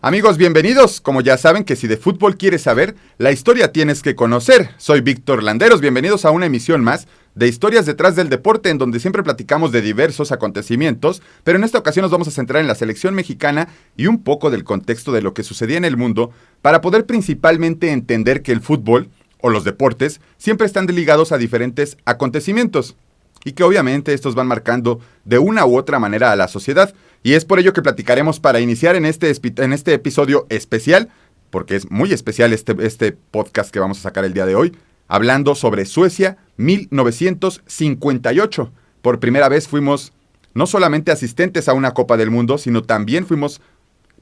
Amigos, bienvenidos. Como ya saben que si de fútbol quieres saber, la historia tienes que conocer. Soy Víctor Landeros, bienvenidos a una emisión más de Historias detrás del deporte, en donde siempre platicamos de diversos acontecimientos, pero en esta ocasión nos vamos a centrar en la selección mexicana y un poco del contexto de lo que sucedía en el mundo, para poder principalmente entender que el fútbol, o los deportes, siempre están ligados a diferentes acontecimientos, y que obviamente estos van marcando de una u otra manera a la sociedad. Y es por ello que platicaremos para iniciar en este episodio especial, porque es muy especial este podcast que vamos a sacar el día de hoy, hablando sobre Suecia 1958. Por primera vez fuimos no solamente asistentes a una Copa del Mundo, sino también fuimos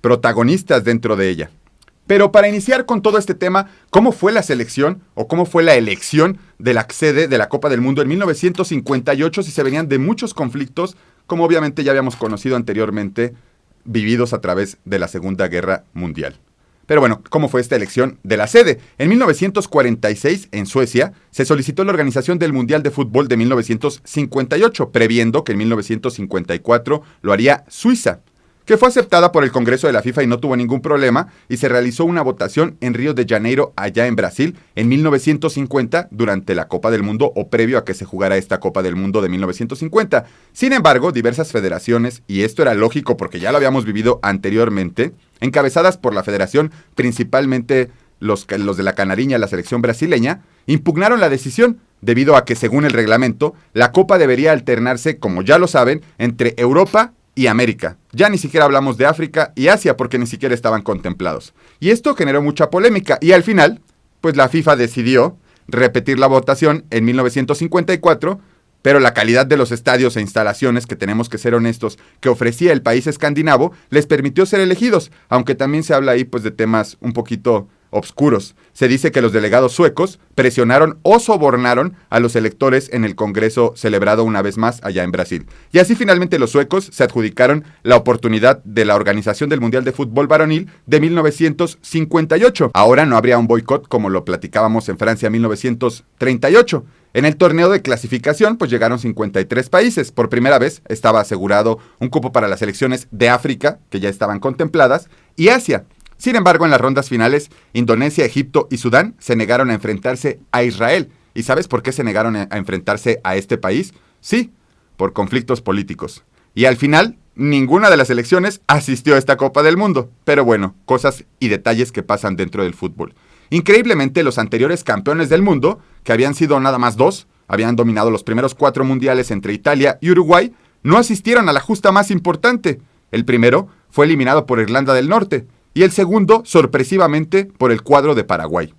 protagonistas dentro de ella. Pero para iniciar con todo este tema, ¿cómo fue la selección o cómo fue la elección de la sede de la Copa del Mundo en 1958 si se venían de muchos conflictos, como obviamente ya habíamos conocido anteriormente, vividos a través de la Segunda Guerra Mundial? Pero bueno, ¿cómo fue esta elección de la sede? En 1946, en Suecia, se solicitó la organización del Mundial de Fútbol de 1958, previendo que en 1954 lo haría Suiza, que fue aceptada por el Congreso de la FIFA y no tuvo ningún problema, y se realizó una votación en Río de Janeiro, allá en Brasil, en 1950, durante la Copa del Mundo, o previo a que se jugara esta Copa del Mundo de 1950. Sin embargo, diversas federaciones, y esto era lógico porque ya lo habíamos vivido anteriormente, encabezadas por la federación, principalmente los de la Canariña, la selección brasileña, impugnaron la decisión, debido a que, según el reglamento, la Copa debería alternarse, como ya lo saben, entre Europa y América. Ya ni siquiera hablamos de África y Asia porque ni siquiera estaban contemplados. Y esto generó mucha polémica y al final, pues la FIFA decidió repetir la votación en 1954, pero la calidad de los estadios e instalaciones, que tenemos que ser honestos, que ofrecía el país escandinavo, les permitió ser elegidos, aunque también se habla ahí pues de temas un poquito obscuros. Se dice que los delegados suecos presionaron o sobornaron a los electores en el Congreso celebrado una vez más allá en Brasil. Y así finalmente los suecos se adjudicaron la oportunidad de la organización del Mundial de Fútbol Varonil de 1958. Ahora no habría un boicot como lo platicábamos en Francia 1938. En el torneo de clasificación, pues llegaron 53 países. Por primera vez estaba asegurado un cupo para las selecciones de África, que ya estaban contempladas, y Asia. Sin embargo, en las rondas finales, Indonesia, Egipto y Sudán se negaron a enfrentarse a Israel. ¿Y sabes por qué se negaron a enfrentarse a este país? Sí, por conflictos políticos. Y al final, ninguna de las selecciones asistió a esta Copa del Mundo. Pero bueno, cosas y detalles que pasan dentro del fútbol. Increíblemente, los anteriores campeones del mundo, que habían sido nada más 2, habían dominado los primeros 4 mundiales entre Italia y Uruguay, no asistieron a la justa más importante. El primero fue eliminado por Irlanda del Norte, y el segundo, sorpresivamente, por el cuadro de Paraguay.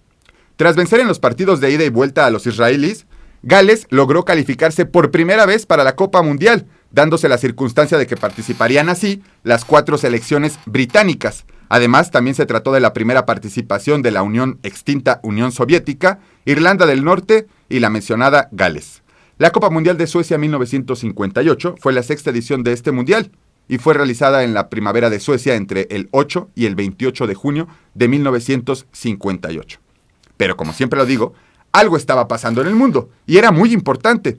Tras vencer en los partidos de ida y vuelta a los israelíes, Gales logró calificarse por primera vez para la Copa Mundial, dándose la circunstancia de que participarían así las 4 selecciones británicas. Además, también se trató de la primera participación de la extinta Unión Soviética, Irlanda del Norte y la mencionada Gales. La Copa Mundial de Suecia 1958 fue la 6ª edición de este mundial, y fue realizada en la primavera de Suecia entre el 8 y el 28 de junio de 1958. Pero como siempre lo digo, algo estaba pasando en el mundo, y era muy importante.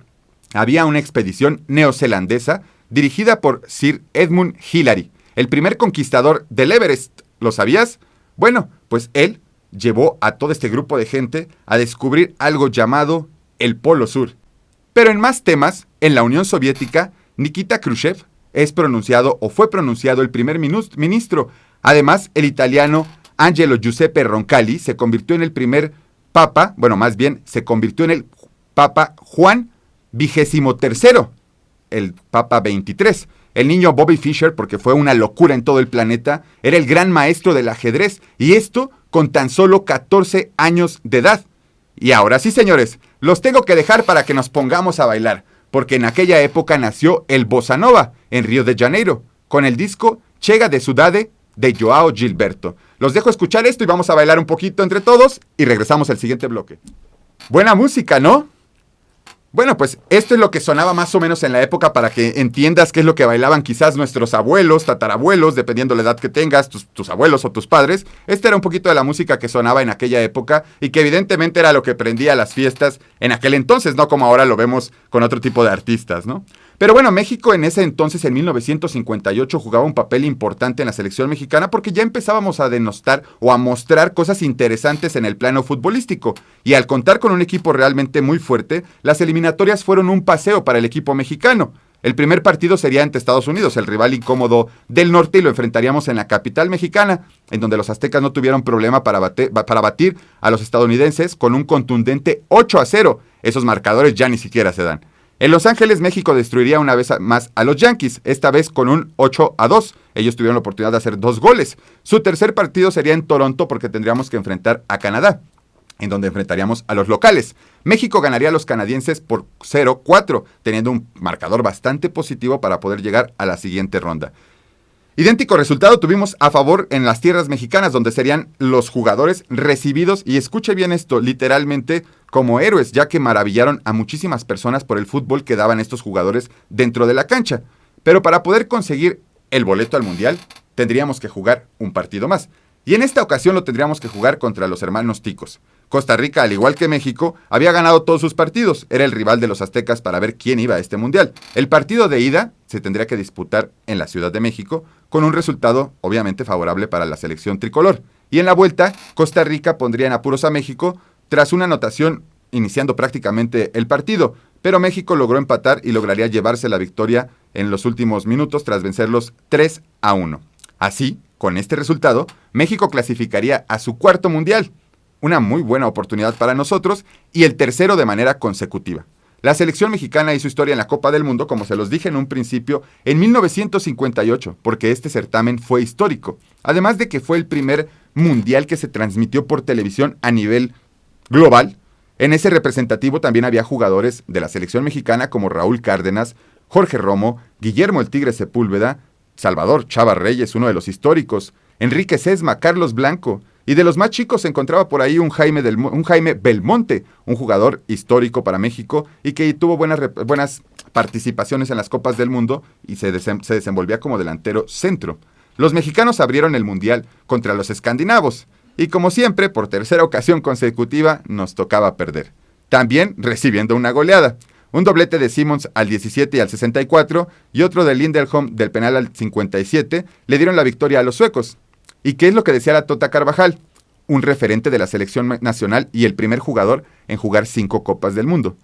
Había una expedición neozelandesa dirigida por Sir Edmund Hillary, el primer conquistador del Everest. ¿Lo sabías? Bueno, pues él llevó a todo este grupo de gente a descubrir algo llamado el Polo Sur. Pero en más temas, en la Unión Soviética, Nikita Khrushchev fue pronunciado el primer ministro. Además, el italiano Angelo Giuseppe Roncalli se convirtió en el primer papa, se convirtió en el Papa Juan XXIII, el Papa 23. El niño Bobby Fischer, porque fue una locura en todo el planeta, era el gran maestro del ajedrez, y esto con tan solo 14 años de edad. Y ahora sí, señores, los tengo que dejar para que nos pongamos a bailar, porque en aquella época nació el Bossa Nova en Río de Janeiro, con el disco Chega de Saudade de Joao Gilberto. Los dejo escuchar esto y vamos a bailar un poquito entre todos y regresamos al siguiente bloque. Buena música, ¿no? Bueno, pues esto es lo que sonaba más o menos en la época para que entiendas qué es lo que bailaban quizás nuestros abuelos, tatarabuelos, dependiendo de la edad que tengas, tus abuelos o tus padres. Esta era un poquito de la música que sonaba en aquella época y que evidentemente era lo que prendía las fiestas en aquel entonces, no como ahora lo vemos con otro tipo de artistas, ¿no? Pero bueno, México en ese entonces, en 1958, jugaba un papel importante en la selección mexicana porque ya empezábamos a denostar o a mostrar cosas interesantes en el plano futbolístico. Y al contar con un equipo realmente muy fuerte, las eliminatorias fueron un paseo para el equipo mexicano. El primer partido sería ante Estados Unidos, el rival incómodo del norte, y lo enfrentaríamos en la capital mexicana, en donde los aztecas no tuvieron problema para batir a los estadounidenses con un contundente 8-0. Esos marcadores ya ni siquiera se dan. En Los Ángeles, México destruiría una vez más a los Yankees, esta vez con un 8-2. Ellos tuvieron la oportunidad de hacer 2 goles. Su tercer partido sería en Toronto porque tendríamos que enfrentar a Canadá, en donde enfrentaríamos a los locales. México ganaría a los canadienses por 0-4, teniendo un marcador bastante positivo para poder llegar a la siguiente ronda. Idéntico resultado tuvimos a favor en las tierras mexicanas, donde serían los jugadores recibidos, y escuche bien esto, literalmente como héroes, ya que maravillaron a muchísimas personas por el fútbol que daban estos jugadores dentro de la cancha. Pero para poder conseguir el boleto al Mundial, tendríamos que jugar un partido más. Y en esta ocasión lo tendríamos que jugar contra los hermanos ticos. Costa Rica, al igual que México, había ganado todos sus partidos. Era el rival de los aztecas para ver quién iba a este mundial. El partido de ida se tendría que disputar en la Ciudad de México, con un resultado obviamente favorable para la selección tricolor. Y en la vuelta, Costa Rica pondría en apuros a México tras una anotación iniciando prácticamente el partido. Pero México logró empatar y lograría llevarse la victoria en los últimos minutos tras vencerlos 3-1. Así, con este resultado, México clasificaría a su cuarto mundial. Una muy buena oportunidad para nosotros y el tercero de manera consecutiva. La selección mexicana hizo historia en la Copa del Mundo, como se los dije en un principio, en 1958, porque este certamen fue histórico. Además de que fue el primer mundial que se transmitió por televisión a nivel global. En ese representativo también había jugadores de la selección mexicana como Raúl Cárdenas, Jorge Romo, Guillermo el Tigre Sepúlveda, Salvador Chava Reyes, uno de los históricos, Enrique Sesma, Carlos Blanco, y de los más chicos se encontraba por ahí un Jaime Belmonte, un jugador histórico para México y que tuvo buenas participaciones en las Copas del Mundo y se desenvolvía como delantero centro. Los mexicanos abrieron el Mundial contra los escandinavos y, como siempre, por tercera ocasión consecutiva nos tocaba perder. También recibiendo una goleada. Un doblete de Simmons al 17 y al 64 y otro de Lindelholm del penal al 57 le dieron la victoria a los suecos. ¿Y qué es lo que decía la Tota Carvajal? Un referente de la selección nacional y el primer jugador en jugar 5 Copas del Mundo.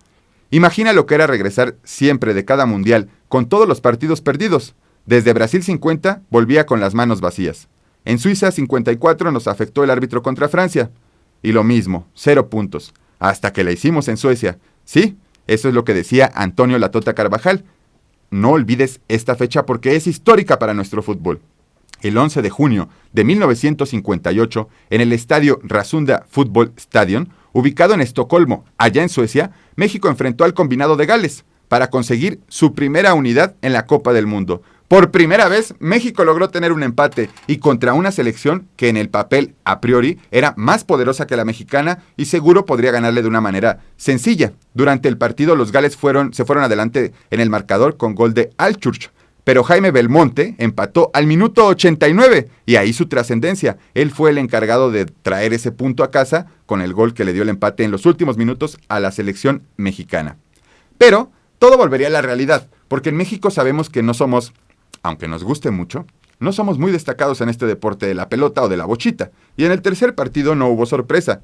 Imagina lo que era regresar siempre de cada mundial con todos los partidos perdidos. Desde Brasil 50 volvía con las manos vacías. En Suiza 54 nos afectó el árbitro contra Francia. Y lo mismo, 0 puntos. Hasta que la hicimos en Suecia. Sí, eso es lo que decía Antonio La Tota Carvajal. No olvides esta fecha porque es histórica para nuestro fútbol. El 11 de junio de 1958, en el estadio Rasunda Football Stadium, ubicado en Estocolmo, allá en Suecia, México enfrentó al combinado de Gales para conseguir su primera unidad en la Copa del Mundo. Por primera vez, México logró tener un empate y contra una selección que en el papel, a priori, era más poderosa que la mexicana y seguro podría ganarle de una manera sencilla. Durante el partido, los gales se fueron adelante en el marcador con gol de Alchurch. Pero Jaime Belmonte empató al minuto 89 y ahí su trascendencia. Él fue el encargado de traer ese punto a casa con el gol que le dio el empate en los últimos minutos a la selección mexicana. Pero todo volvería a la realidad, porque en México sabemos que no somos, aunque nos guste mucho, no somos muy destacados en este deporte de la pelota o de la bochita. Y en el tercer partido no hubo sorpresa.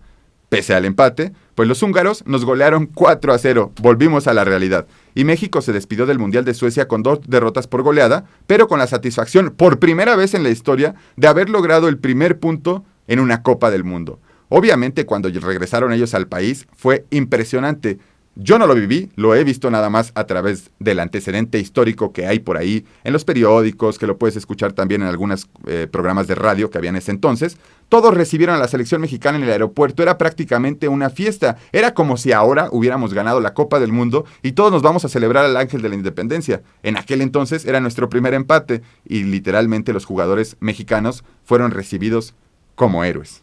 Pese al empate, pues los húngaros nos golearon 4-0, volvimos a la realidad. Y México se despidió del Mundial de Suecia con 2 derrotas por goleada, pero con la satisfacción, por primera vez en la historia, de haber logrado el primer punto en una Copa del Mundo. Obviamente, cuando regresaron ellos al país, fue impresionante. Yo no lo viví, lo he visto nada más a través del antecedente histórico que hay por ahí en los periódicos, que lo puedes escuchar también en algunos programas de radio que había en ese entonces. Todos recibieron a la selección mexicana en el aeropuerto, era prácticamente una fiesta. Era como si ahora hubiéramos ganado la Copa del Mundo y todos nos vamos a celebrar al Ángel de la Independencia. En aquel entonces era nuestro primer empate y literalmente los jugadores mexicanos fueron recibidos como héroes.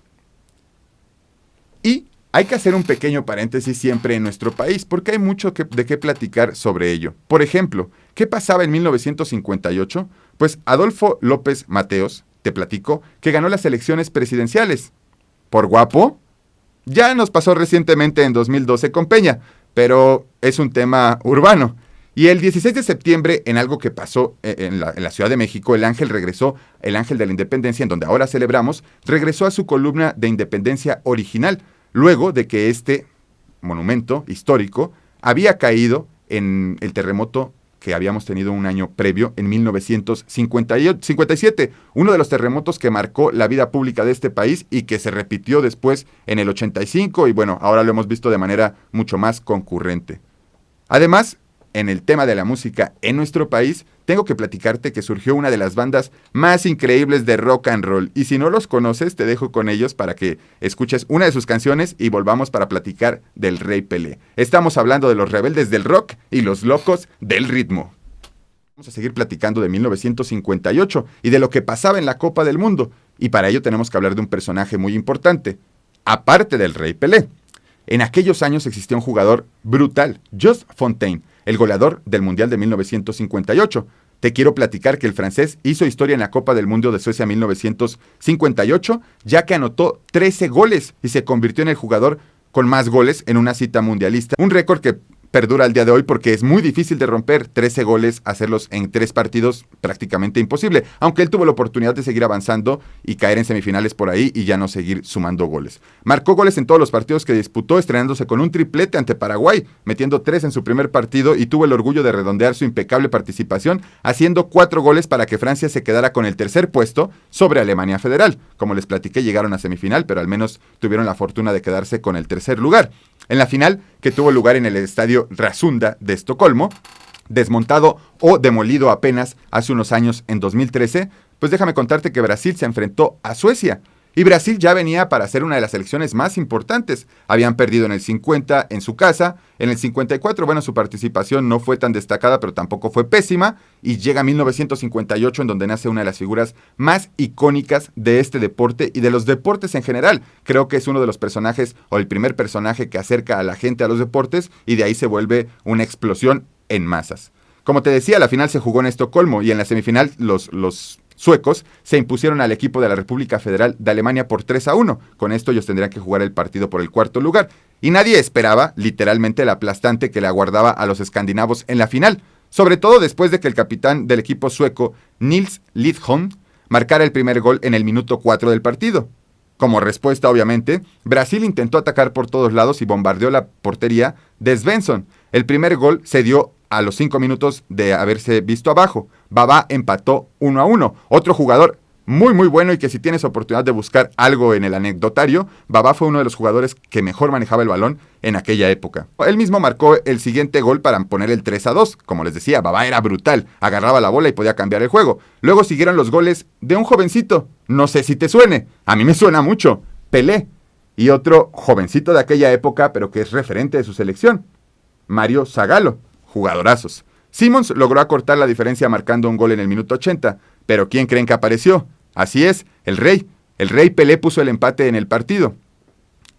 Y hay que hacer un pequeño paréntesis siempre en nuestro país, porque hay mucho de qué platicar sobre ello. Por ejemplo, ¿qué pasaba en 1958? Pues Adolfo López Mateos, te platico, que ganó las elecciones presidenciales. ¿Por guapo? Ya nos pasó recientemente en 2012 con Peña, pero es un tema urbano. Y el 16 de septiembre, en algo que pasó en la Ciudad de México, el Ángel regresó, el Ángel de la Independencia, en donde ahora celebramos, regresó a su columna de Independencia original, luego de que este monumento histórico había caído en el terremoto que habíamos tenido un año previo, en 1957, uno de los terremotos que marcó la vida pública de este país y que se repitió después en el 85 y bueno, ahora lo hemos visto de manera mucho más concurrente. Además, en el tema de la música en nuestro país, tengo que platicarte que surgió una de las bandas más increíbles de rock and roll. Y si no los conoces, te dejo con ellos para que escuches una de sus canciones y volvamos para platicar del Rey Pelé. Estamos hablando de los rebeldes del rock y los locos del ritmo. Vamos a seguir platicando de 1958 y de lo que pasaba en la Copa del Mundo. Y para ello tenemos que hablar de un personaje muy importante, aparte del Rey Pelé. En aquellos años existía un jugador brutal, Just Fontaine, el goleador del Mundial de 1958. Te quiero platicar que el francés hizo historia en la Copa del Mundo de Suecia 1958, ya que anotó 13 goles y se convirtió en el jugador con más goles en una cita mundialista. Un récord que perdura al día de hoy porque es muy difícil de romper 13 goles, hacerlos en 3 partidos, prácticamente imposible, aunque él tuvo la oportunidad de seguir avanzando y caer en semifinales por ahí y ya no seguir sumando goles. Marcó goles en todos los partidos que disputó, estrenándose con un triplete ante Paraguay, metiendo 3 en su primer partido y tuvo el orgullo de redondear su impecable participación, haciendo 4 goles para que Francia se quedara con el tercer puesto sobre Alemania Federal. Como les platiqué, llegaron a semifinal, pero al menos tuvieron la fortuna de quedarse con el tercer lugar. En la final, que tuvo lugar en el estadio Rasunda de Estocolmo, desmontado o demolido apenas hace unos años en 2013, pues déjame contarte que Brasil se enfrentó a Suecia. Y Brasil ya venía para ser una de las selecciones más importantes. Habían perdido en el 50 en su casa, en el 54, bueno, su participación no fue tan destacada, pero tampoco fue pésima, y llega 1958 en donde nace una de las figuras más icónicas de este deporte y de los deportes en general. Creo que es uno de los personajes, o el primer personaje que acerca a la gente a los deportes, y de ahí se vuelve una explosión en masas. Como te decía, la final se jugó en Estocolmo, y en la semifinal los suecos se impusieron al equipo de la República Federal de Alemania por 3-1. Con esto ellos tendrían que jugar el partido por el cuarto lugar. Y nadie esperaba, literalmente, el aplastante que le aguardaba a los escandinavos en la final. Sobre todo después de que el capitán del equipo sueco, Nils Lidholm, marcara el primer gol en el minuto 4 del partido. Como respuesta, obviamente, Brasil intentó atacar por todos lados y bombardeó la portería de Svensson. El primer gol se dio a los 5 minutos de haberse visto abajo. Babá empató 1-1. Otro jugador muy bueno y que si tienes oportunidad de buscar algo en el anecdotario, Babá fue uno de los jugadores que mejor manejaba el balón en aquella época. Él mismo marcó el siguiente gol para poner el 3-2. Como les decía, Babá era brutal, agarraba la bola y podía cambiar el juego. Luego siguieron los goles de un jovencito, no sé si te suene, a mí me suena mucho, Pelé. Y otro jovencito de aquella época, pero que es referente de su selección, Mario Zagallo. Jugadorazos. Simmons logró acortar la diferencia marcando un gol en el minuto 80, pero ¿quién creen que apareció? Así es, el Rey. El Rey Pelé puso el empate en el partido.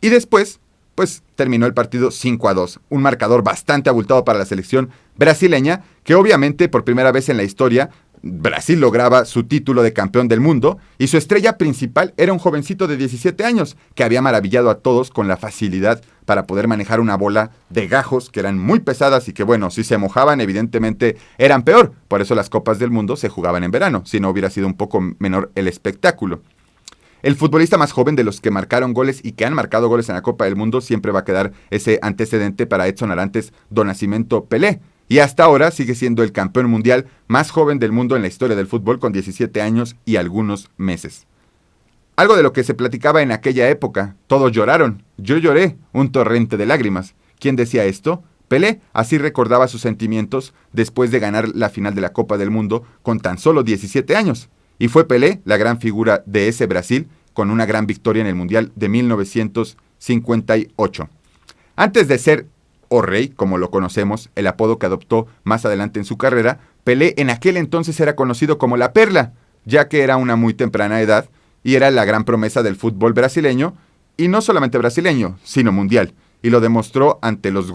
Y después, pues terminó el partido 5-2, un marcador bastante abultado para la selección brasileña, que obviamente por primera vez en la historia Brasil lograba su título de campeón del mundo y su estrella principal era un jovencito de 17 años que había maravillado a todos con la facilidad para poder manejar una bola de gajos que eran muy pesadas y que bueno, si se mojaban evidentemente eran peor. Por eso las Copas del Mundo se jugaban en verano, si no hubiera sido un poco menor el espectáculo. El futbolista más joven de los que marcaron goles y que han marcado goles en la Copa del Mundo siempre va a quedar ese antecedente para Edson Arantes do Nascimento Pelé. Y hasta ahora sigue siendo el campeón mundial más joven del mundo en la historia del fútbol con 17 años y algunos meses. Algo de lo que se platicaba en aquella época, todos lloraron, yo lloré, un torrente de lágrimas. ¿Quién decía esto? Pelé así recordaba sus sentimientos después de ganar la final de la Copa del Mundo con tan solo 17 años. Y fue Pelé la gran figura de ese Brasil con una gran victoria en el Mundial de 1958. Antes de ser o Rey, como lo conocemos, el apodo que adoptó más adelante en su carrera, Pelé en aquel entonces era conocido como La Perla, ya que era una muy temprana edad y era la gran promesa del fútbol brasileño, y no solamente brasileño, sino mundial, y lo demostró ante los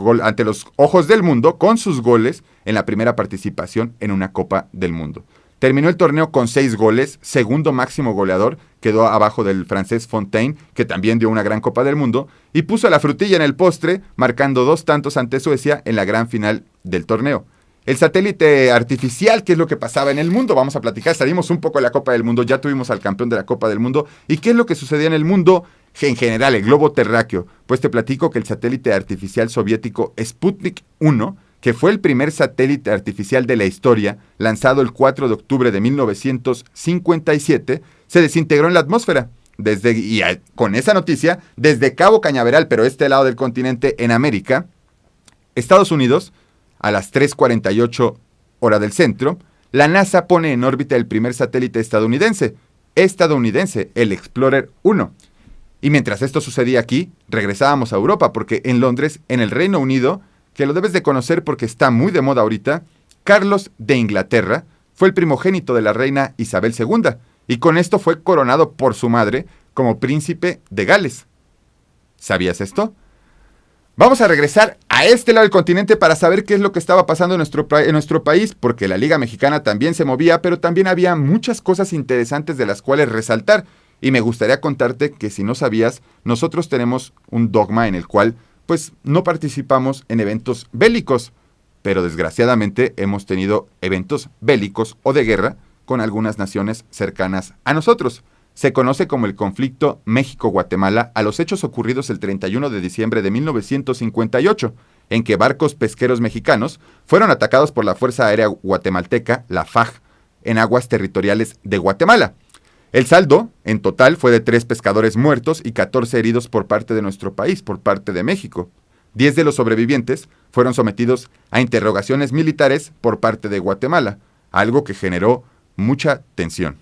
ojos del mundo con sus goles en la primera participación en una Copa del Mundo. Terminó el torneo con 6 goles, segundo máximo goleador, quedó abajo del francés Fontaine, que también dio una gran Copa del Mundo, y puso la frutilla en el postre, marcando 2 tantos ante Suecia en la gran final del torneo. El satélite artificial, ¿qué es lo que pasaba en el mundo? Vamos a platicar, salimos un poco de la Copa del Mundo, ya tuvimos al campeón de la Copa del Mundo. ¿Y qué es lo que sucedía en el mundo en general, el globo terráqueo? Pues te platico que el satélite artificial soviético Sputnik 1, que fue el primer satélite artificial de la historia, lanzado el 4 de octubre de 1957, se desintegró en la atmósfera. Con esa noticia, desde Cabo Cañaveral, pero este lado del continente, en América, Estados Unidos, a las 3:48 hora del centro, la NASA pone en órbita el primer satélite estadounidense, el Explorer 1. Y mientras esto sucedía aquí, regresábamos a Europa, porque en Londres, en el Reino Unido, que lo debes de conocer porque está muy de moda ahorita, Carlos de Inglaterra fue el primogénito de la reina Isabel II, y con esto fue coronado por su madre como príncipe de Gales. ¿Sabías esto? Vamos a regresar a este lado del continente para saber qué es lo que estaba pasando en nuestro país, porque la Liga Mexicana también se movía, pero también había muchas cosas interesantes de las cuales resaltar. Y me gustaría contarte que si no sabías, nosotros tenemos un dogma en el cual, pues, no participamos en eventos bélicos, pero desgraciadamente hemos tenido eventos bélicos o de guerra con algunas naciones cercanas a nosotros. Se conoce como el conflicto México-Guatemala a los hechos ocurridos el 31 de diciembre de 1958, en que barcos pesqueros mexicanos fueron atacados por la Fuerza Aérea Guatemalteca, la FAG, en aguas territoriales de Guatemala. El saldo, en total, fue de 3 pescadores muertos y 14 heridos por parte de nuestro país, por parte de México. 10 de los sobrevivientes fueron sometidos a interrogaciones militares por parte de Guatemala, algo que generó mucha tensión.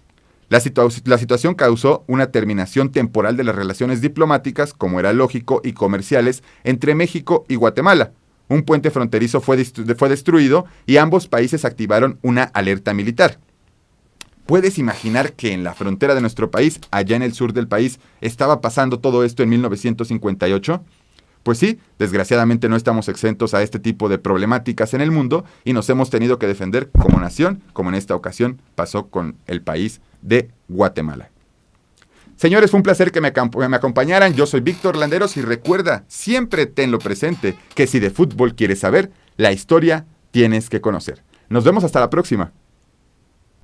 La situación causó una terminación temporal de las relaciones diplomáticas, como era lógico, y comerciales entre México y Guatemala. Un puente fronterizo fue destruido y ambos países activaron una alerta militar. ¿Puedes imaginar que en la frontera de nuestro país, allá en el sur del país, estaba pasando todo esto en 1958? Pues sí, desgraciadamente no estamos exentos a este tipo de problemáticas en el mundo y nos hemos tenido que defender como nación, como en esta ocasión pasó con el país de Guatemala. Señores, fue un placer que me acompañaran. Yo soy Víctor Landeros y recuerda, siempre tenlo presente, que si de fútbol quieres saber, la historia tienes que conocer. Nos vemos hasta la próxima.